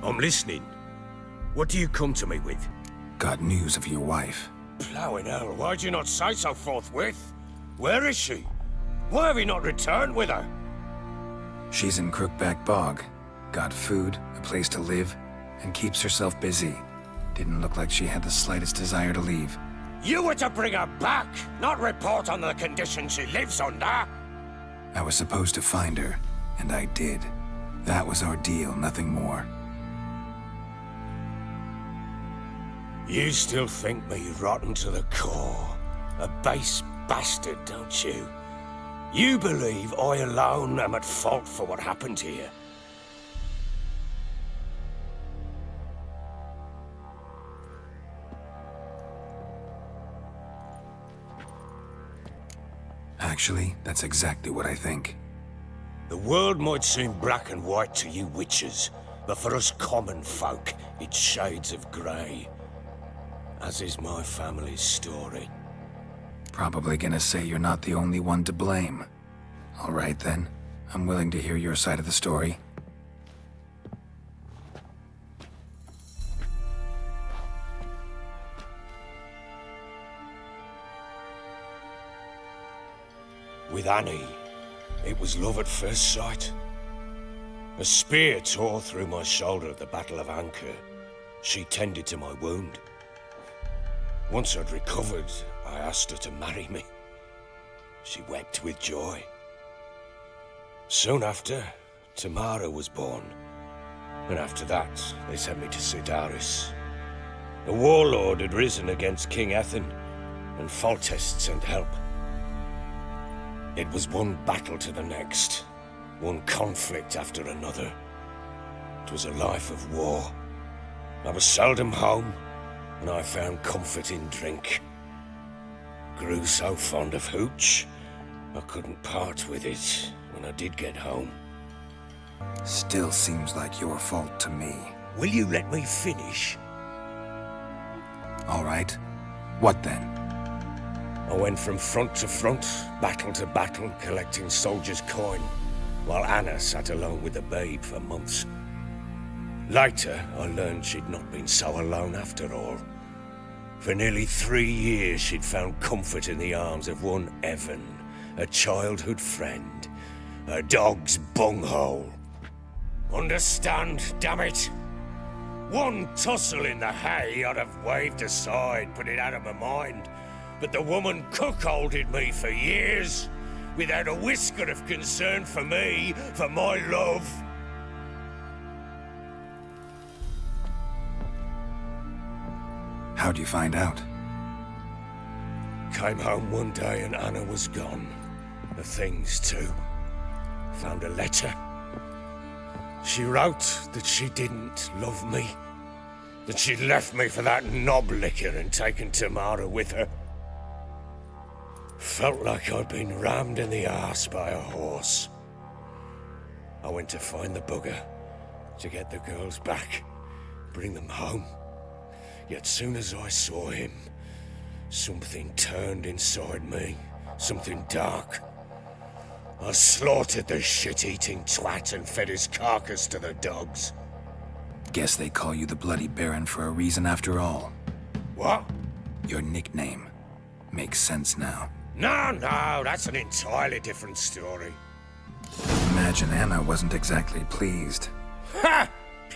I'm listening. What do you come to me with? Got news of your wife. Plowing hell, why'd you not say so forthwith? Where is she? Why have you not returned with her? She's in Crookback Bog. Got food, a place to live, and keeps herself busy. Didn't look like she had the slightest desire to leave. You were to bring her back, not report on the conditions she lives under. I was supposed to find her, and I did. That was our deal, nothing more. You still think me rotten to the core. A base bastard, don't you? You believe I alone am at fault for what happened here. Actually, that's exactly what I think. The world might seem black and white to you witches, but for us common folk, it's shades of grey. As is my family's story. Probably gonna say you're not the only one to blame. All right then, I'm willing to hear your side of the story. With Annie, it was love at first sight. A spear tore through my shoulder at the Battle of Anchor. She tended to my wound. Once I'd recovered, I asked her to marry me. She wept with joy. Soon after, Tamara was born. And after that, they sent me to Sidaris. A warlord had risen against King Ethan, and Foltest sent help. It was one battle to the next, one conflict after another. It was a life of war. I was seldom home, and I found comfort in drink. Grew so fond of hooch, I couldn't part with it when I did get home. Still seems like your fault to me. Will you let me finish? All right. What then? I went from front to front, battle to battle, collecting soldiers' coin, while Anna sat alone with the babe for months. Later, I learned she'd not been so alone after all. For nearly 3 years, she'd found comfort in the arms of one Evan, a childhood friend, a dog's bunghole. Understand, damn it? One tussle in the hay I'd have waved aside, put it out of my mind. But the woman cuckolded me for years, without a whisker of concern for me, for my love. How'd you find out? Came home one day and Anna was gone. The things too. Found a letter. She wrote that she didn't love me. That she'd left me for that knob licker and taken Tamara with her. Felt like I'd been rammed in the arse by a horse. I went to find the bugger, to get the girls back, bring them home. Yet soon as I saw him, something turned inside me, something dark. I slaughtered the shit-eating twat and fed his carcass to the dogs. Guess they call you the Bloody Baron for a reason after all. What? Your nickname. Makes sense now. No, that's an entirely different story. Imagine Anna wasn't exactly pleased. Ha!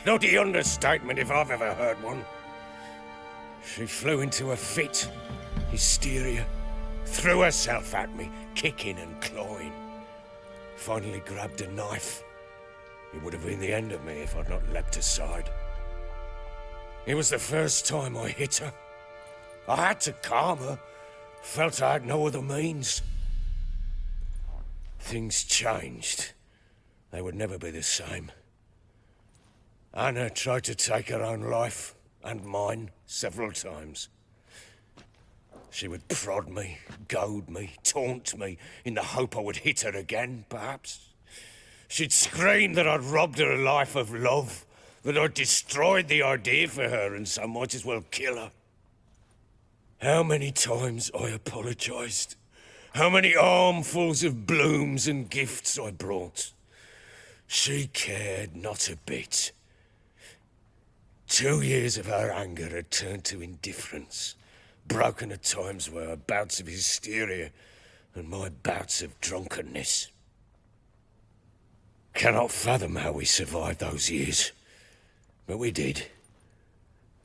Bloody understatement if I've ever heard one. She flew into a fit, hysteria, threw herself at me, kicking and clawing. Finally grabbed a knife. It would have been the end of me if I'd not leapt aside. It was the first time I hit her. I had to calm her. Felt I had no other means. Things changed. They would never be the same. Anna tried to take her own life, and mine, several times. She would prod me, goad me, taunt me, in the hope I would hit her again, perhaps. She'd scream that I'd robbed her life of love, that I'd destroyed the idea for her, and so might as well kill her. How many times I apologized. How many armfuls of blooms and gifts I brought. She cared not a bit. 2 years of her anger had turned to indifference, broken at times by her bouts of hysteria and my bouts of drunkenness. Cannot fathom how we survived those years, but we did.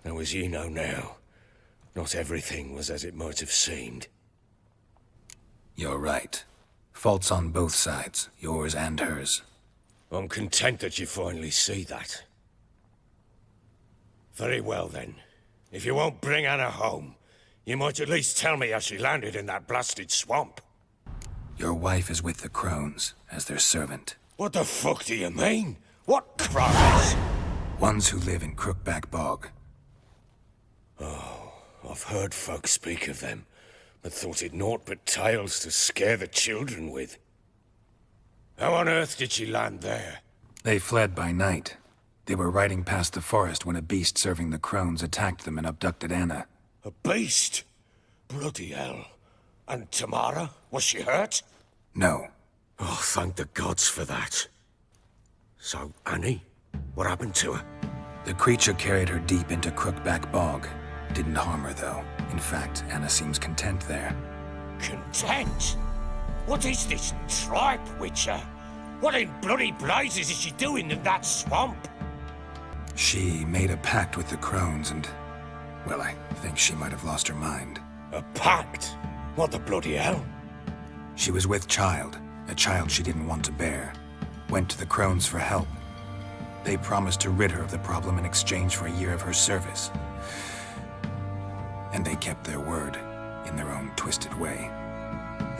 Though as you know now, not everything was as it might have seemed. You're right. Faults on both sides, yours and hers. I'm content that you finally see that. Very well then. If you won't bring Anna home, you might at least tell me how she landed in that blasted swamp. Your wife is with the crones, as their servant. What the fuck do you mean? What crones? Ones who live in Crookback Bog. Oh, I've heard folk speak of them, but thought it naught but tales to scare the children with. How on earth did she land there? They fled by night. They were riding past the forest when a beast serving the crones attacked them and abducted Anna. A beast? Bloody hell. And Tamara? Was she hurt? No. Oh, thank the gods for that. So, Annie? What happened to her? The creature carried her deep into Crookback Bog. Didn't harm her, though. In fact, Anna seems content there. Content? What is this tripe, Witcher? What in bloody blazes is she doing in that swamp? She made a pact with the crones and... well, I think she might have lost her mind. A pact? What the bloody hell? She was with child, a child she didn't want to bear. Went to the crones for help. They promised to rid her of the problem in exchange for a year of her service. And they kept their word, in their own twisted way.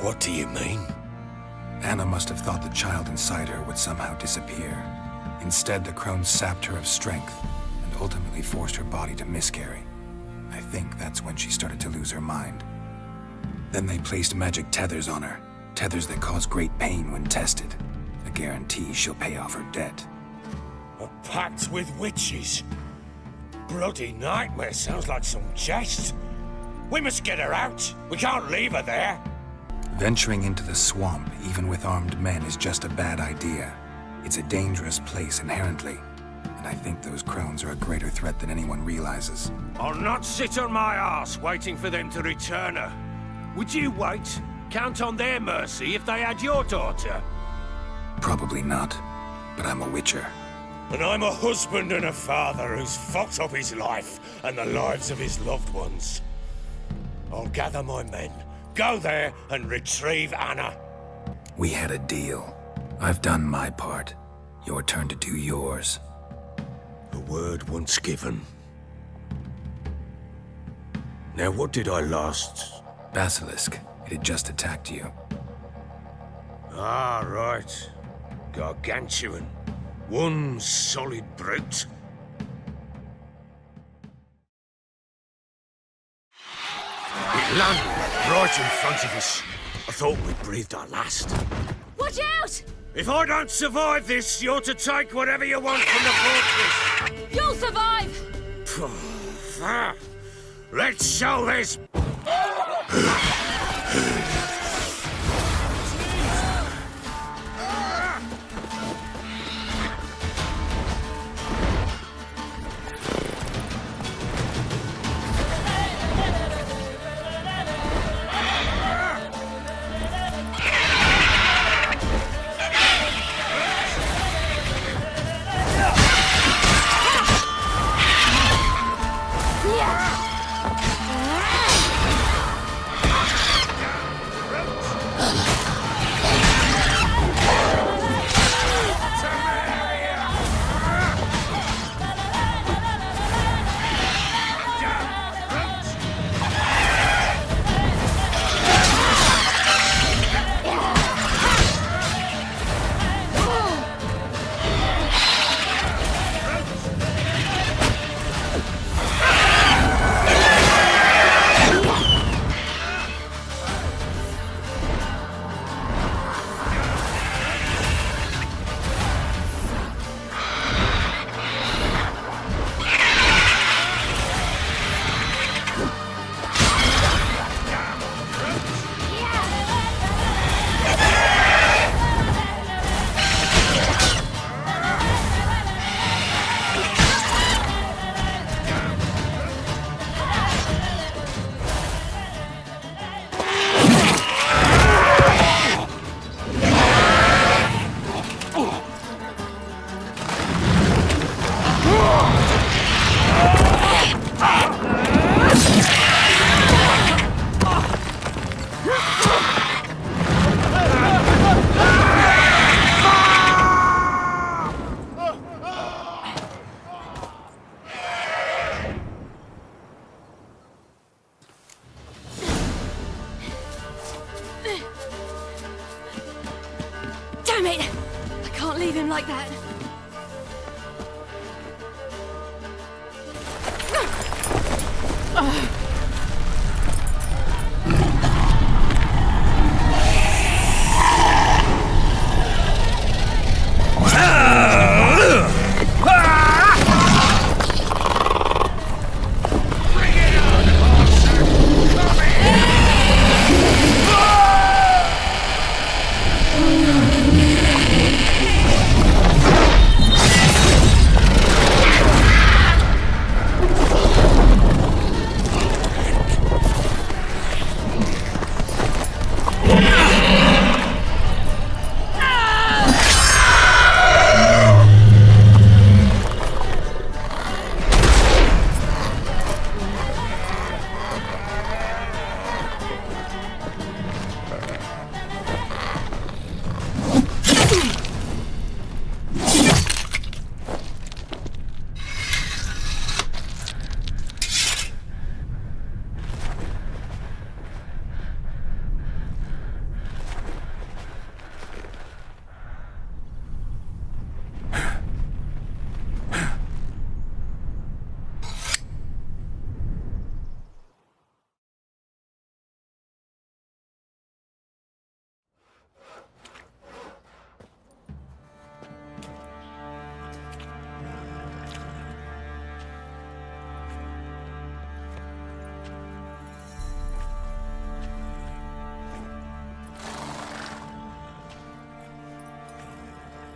What do you mean? Anna must have thought the child inside her would somehow disappear. Instead, the crones sapped her of strength, and ultimately forced her body to miscarry. I think that's when she started to lose her mind. Then they placed magic tethers on her, tethers that cause great pain when tested. A guarantee she'll pay off her debt. A pact with witches? Bloody nightmare, sounds like some jest. We must get her out. We can't leave her there. Venturing into the swamp, even with armed men, is just a bad idea. It's a dangerous place inherently, and I think those crones are a greater threat than anyone realizes. I'll not sit on my arse waiting for them to return her. Would you wait? Count on their mercy if they had your daughter? Probably not, but I'm a witcher. And I'm a husband and a father who's fucked up his life and the lives of his loved ones. I'll gather my men, go there and retrieve Anna. We had a deal. I've done my part. Your turn to do yours. A word once given. Now what did I last? Basilisk. It had just attacked you. Ah, right. Gargantuan. One solid brute. It landed right in front of us. I thought we'd breathed our last. Watch out! If I don't survive this, you're to take whatever you want from the fortress. You'll survive! Let's show this.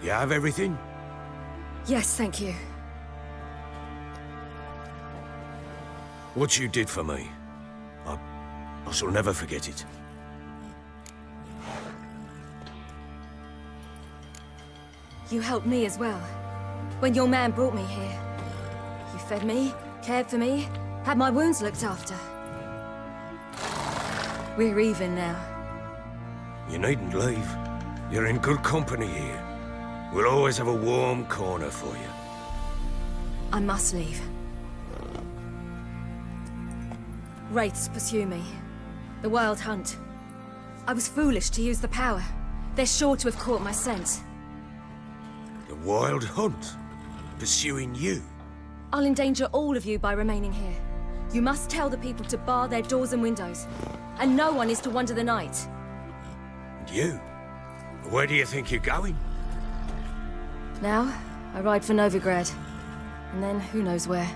You have everything? Yes, thank you. What you did for me, I shall never forget it. You helped me as well. When your man brought me here. You fed me, cared for me, had my wounds looked after. We're even now. You needn't leave. You're in good company here. We'll always have a warm corner for you. I must leave. Wraiths pursue me. The Wild Hunt. I was foolish to use the power. They're sure to have caught my scent. The Wild Hunt? Pursuing you? I'll endanger all of you by remaining here. You must tell the people to bar their doors and windows. And no one is to wander the night. And you? Where do you think you're going? Now, I ride for Novigrad. And then, who knows where.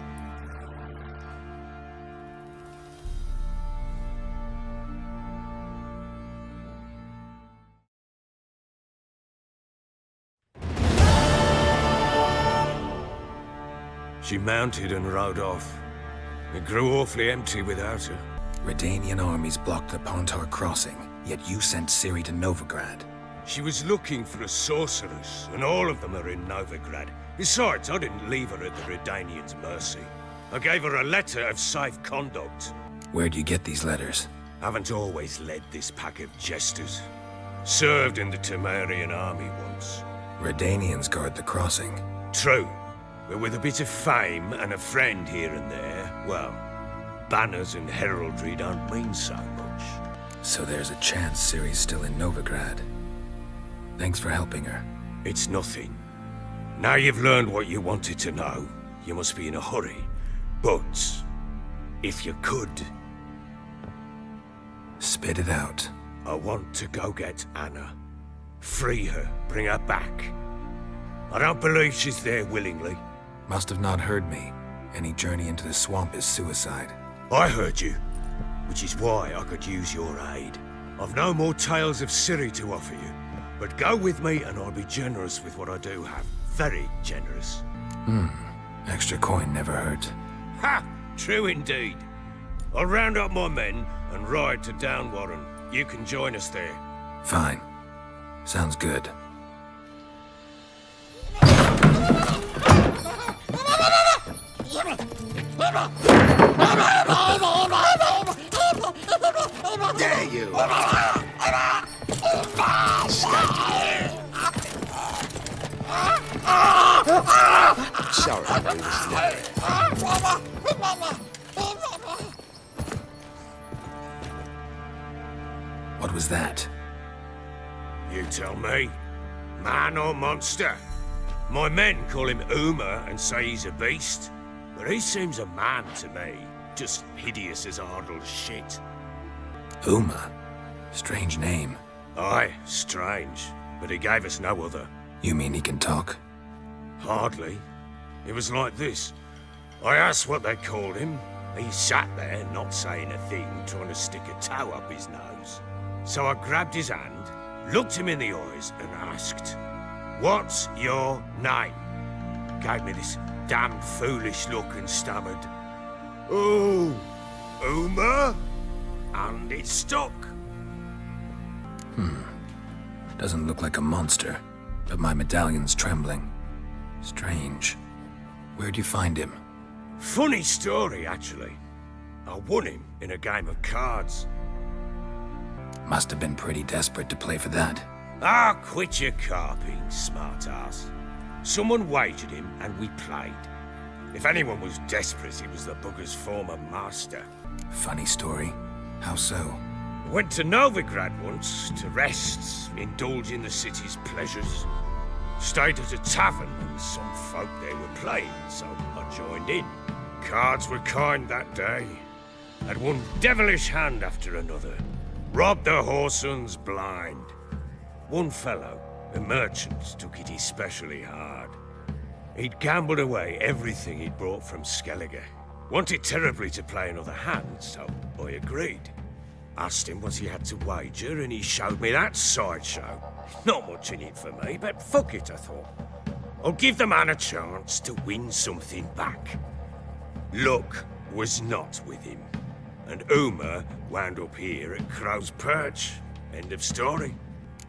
She mounted and rode off. It grew awfully empty without her. Redanian armies blocked the Pontar crossing, yet you sent Ciri to Novigrad. She was looking for a sorceress, and all of them are in Novigrad. Besides, I didn't leave her at the Redanians' mercy. I gave her a letter of safe conduct. Where'd you get these letters? Haven't always led this pack of jesters. Served in the Temerian army once. Redanians guard the crossing. True, but with a bit of fame and a friend here and there, well, banners and heraldry don't mean so much. So there's a chance Ciri's still in Novigrad. Thanks for helping her. It's nothing. Now you've learned what you wanted to know, you must be in a hurry. But, if you could... Spit it out. I want to go get Anna. Free her, bring her back. I don't believe she's there willingly. Must have not heard me. Any journey into the swamp is suicide. I heard you, which is why I could use your aid. I've no more tales of Ciri to offer you, but go with me and I'll be generous with what I do have. Very generous. Extra coin never hurt. Ha! True indeed. I'll round up my men and ride to Downwarren. You can join us there. Fine. Sounds good. There you are. Sorry, I was late. What was that? You tell me. Man or monster? My men call him Uma and say he's a beast, but he seems a man to me. just hideous as Ardle's shit. Uma. Strange name. Aye, strange, but he gave us no other. You mean he can talk? Hardly. It was like this. I asked what they called him. He sat there, not saying a thing, trying to stick a toe up his nose. So I grabbed his hand, looked him in the eyes, and asked, "What's your name?" Gave me this damn foolish look and stammered, "Oh, Uma?" And it stuck. Doesn't look like a monster, but my medallion's trembling. Strange. Where'd you find him? Funny story, actually. I won him in a game of cards. Must have been pretty desperate to play for that. Ah, quit your carping, smart-ass. Someone wagered him, and we played. If anyone was desperate, it was the bugger's former master. Funny story. How so? Went to Novigrad once, to rest, indulge in the city's pleasures. Stayed at a tavern, and some folk there were playing, so I joined in. Cards were kind that day. Had one devilish hand after another. Robbed the whoresons blind. One fellow, a merchant, took it especially hard. He'd gambled away everything he'd brought from Skellige. Wanted terribly to play another hand, so I agreed. Asked him what he had to wager, and he showed me that sideshow. Not much in it for me, but fuck it, I thought. I'll give the man a chance to win something back. Luck was not with him, and Uma wound up here at Crow's Perch. End of story.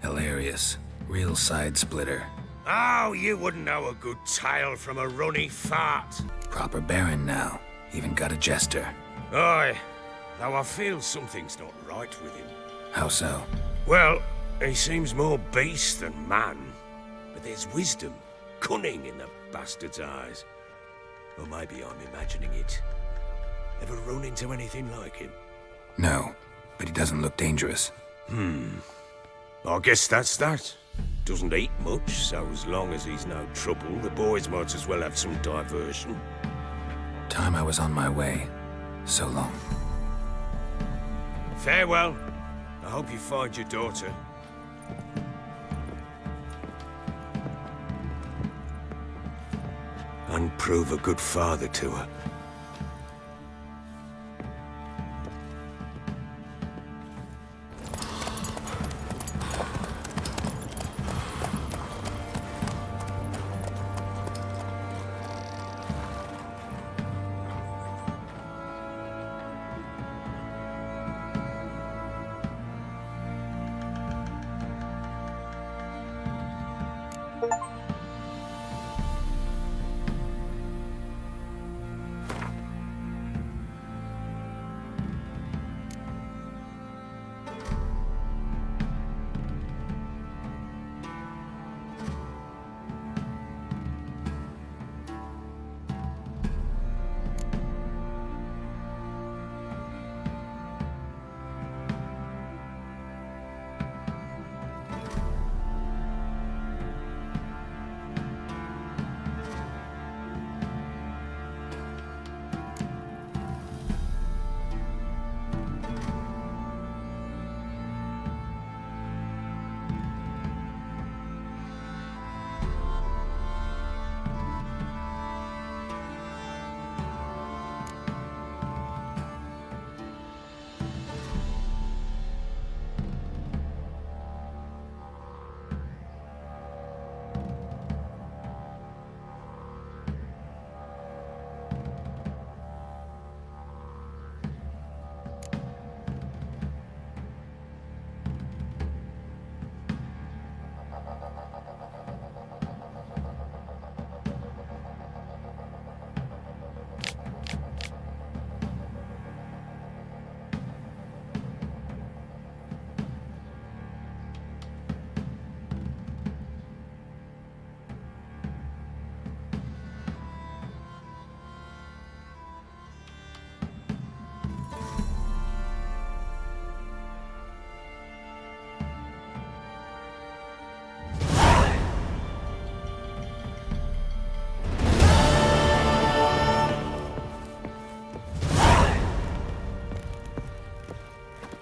Hilarious. Real side splitter. Oh, you wouldn't know a good tale from a runny fart. Proper baron now. Even got a jester. Aye, though I feel something's not right with him. How so? Well, he seems more beast than man, but there's wisdom, cunning in the bastard's eyes. Or maybe I'm imagining it. Ever run into anything like him? No, but he doesn't look dangerous. I guess that's that. Doesn't eat much, so as long as he's no trouble, the boys might as well have some diversion. Time I was on my way. So long. Farewell. I hope you find your daughter. And prove a good father to her.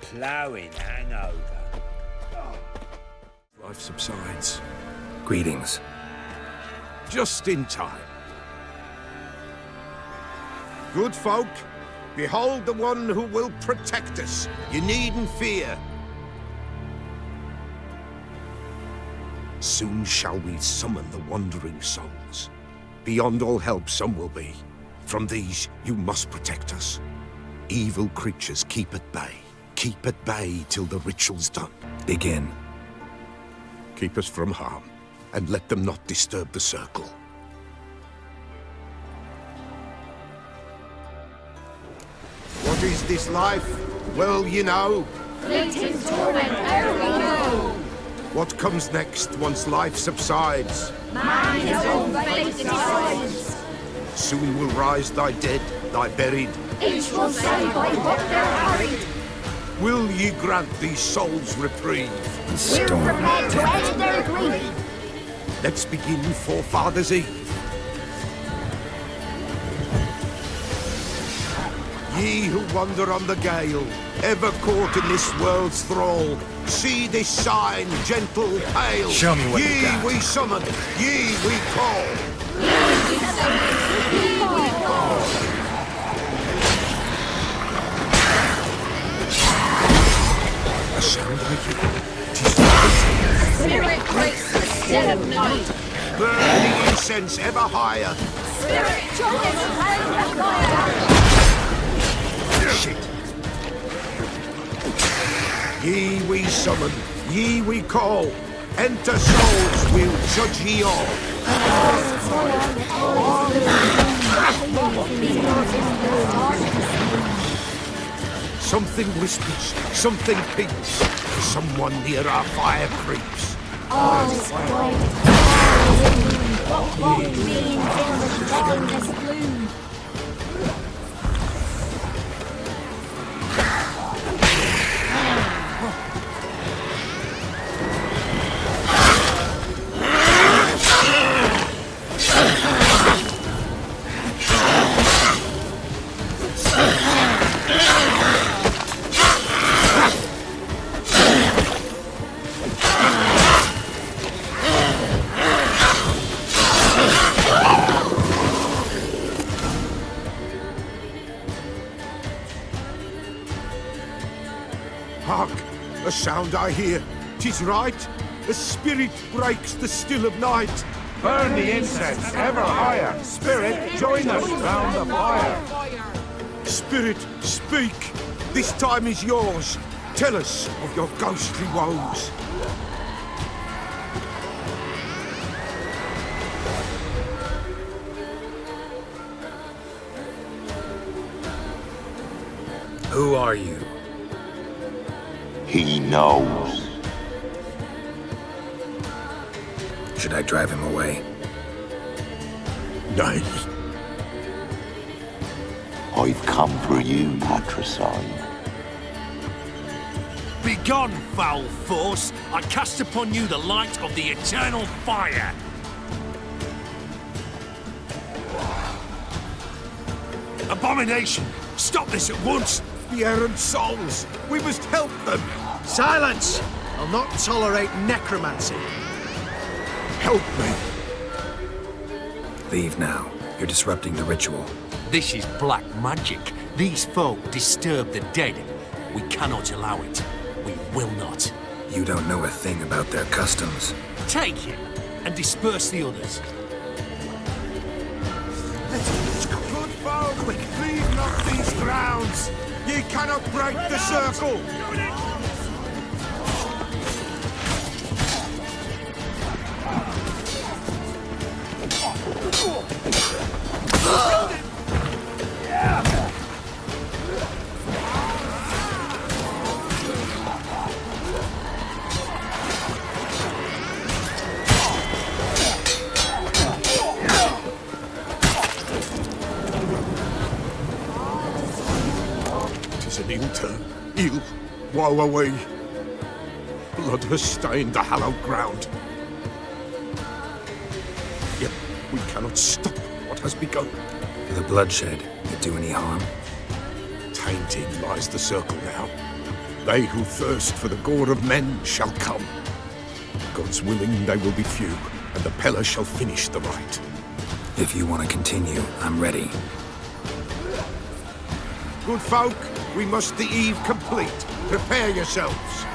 ploughing hangover. Life subsides. Greetings. Just in time. Good folk, behold the one who will protect us. You needn't fear. Soon shall we summon the wandering souls. Beyond all help some will be. From these you must protect us. Evil creatures keep at bay. Keep at bay till the ritual's done. Begin. Keep us from harm, and let them not disturb the circle. What is this life? Well, you know. Fleeting torment ere we know. What comes next once life subsides? Man his own fate decides. Soon will rise thy dead, thy buried. Each will say by what they're harried. Will ye grant these souls reprieve? We're Storm. prepared to end their grief. Let's begin Forefathers' Eve. Ye who wander on the gale, ever caught in this world's thrall, see this sign, gentle, pale. Show me what you Ye got. we summon, ye we call. A sound I hear. 'Tis the Spirit breaks the still of night. burning incense ever higher. Spirit joins flame and fire. Shit. Ye we summon, ye we call. Enter souls, we'll judge ye all. Something whispers, something peeps. Someone near our fire creeps. All is white. What means in the darkness gloom? Hark, a sound I hear. 'Tis right. A spirit breaks the still of night. Burn the incense ever higher. Spirit, join us round the fire. Spirit, speak. This time is yours. Tell us of your ghostly woes. Who are you? He knows. Should I drive him away? Nay. I've come for you, patricide. Begone, foul force! I cast upon you the light of the eternal fire! Abomination! Stop this at once! The errant souls. We must help them. Silence! I'll not tolerate necromancy. Help me. Leave now. You're disrupting the ritual. This is black magic. These folk disturb the dead. We cannot allow it. We will not. You don't know a thing about their customs. Take him and disperse the others. Good folk, leave not these grounds. Ye cannot break the circle. An ill turn, ill, woe away. Blood has stained the hallowed ground. Yet we cannot stop what has begun. Do the bloodshed it do any harm? Tainted lies the circle now. They who thirst for the gore of men shall come. God's willing, they will be few, and the Peller shall finish the rite. If you want to continue, I'm ready. Good folk, we must the eve complete. Prepare yourselves.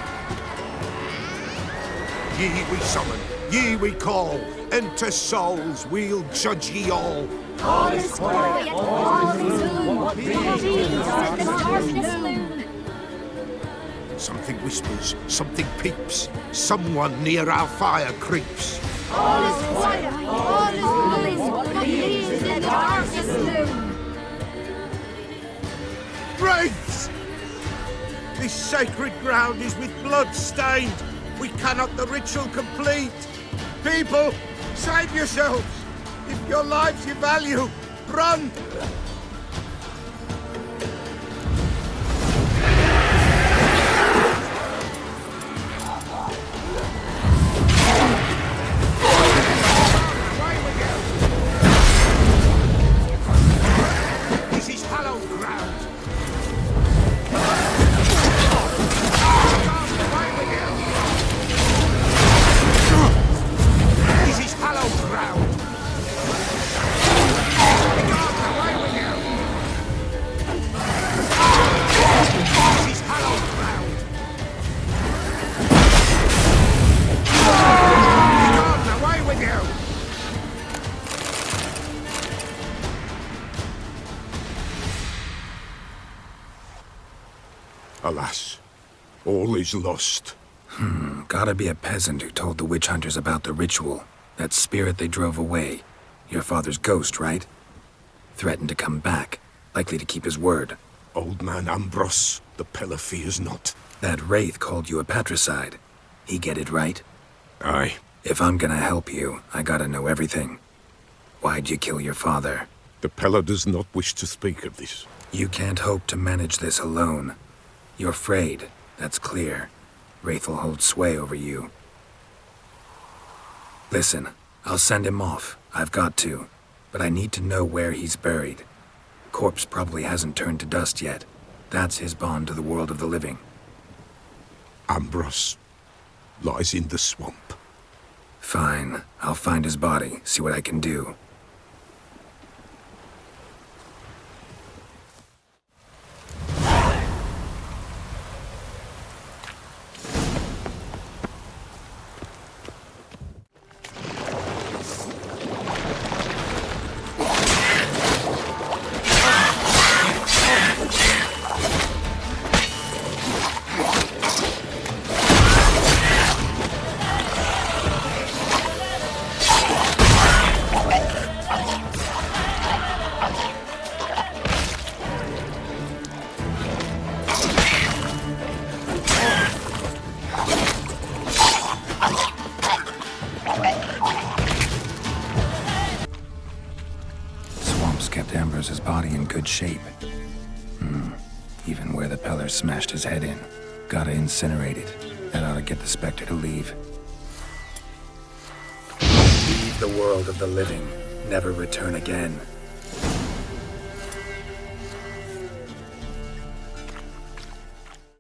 Ye we summon, ye we call. Enter souls, we'll judge ye all. All is quiet, all is gloom. What in the darkness loom? Something whispers, something peeps. Someone near our fire creeps. All is quiet, all is gloom. What in the darkness loom? Wraiths! This sacred ground is with blood stained. We cannot the ritual complete. People, save yourselves. If your lives you value, run! This is hallowed ground. This is hallowed ground. Away with you. This is hallowed ground. Away with you. Alas, all is lost. Gotta be a peasant who told the witch hunters about the ritual. That spirit they drove away. Your father's ghost, right? Threatened to come back. Likely to keep his word. Old man Ambrose, the Peller fears not. That wraith called you a patricide. He get it right? Aye. If I'm gonna help you, I gotta know everything. Why'd you kill your father? The Peller does not wish to speak of this. You can't hope to manage this alone. You're afraid, that's clear. Wraith will hold sway over you. Listen, I'll send him off. I've got to. But I need to know where he's buried. Corpse probably hasn't turned to dust yet. That's his bond to the world of the living. Ambrose lies in the swamp. Fine. I'll find his body, see what I can do. Kept Ambrose's body in good shape. Even where the Peller smashed his head in. Gotta incinerate it. That ought to get the Spectre to leave. Leave the world of the living. Never return again.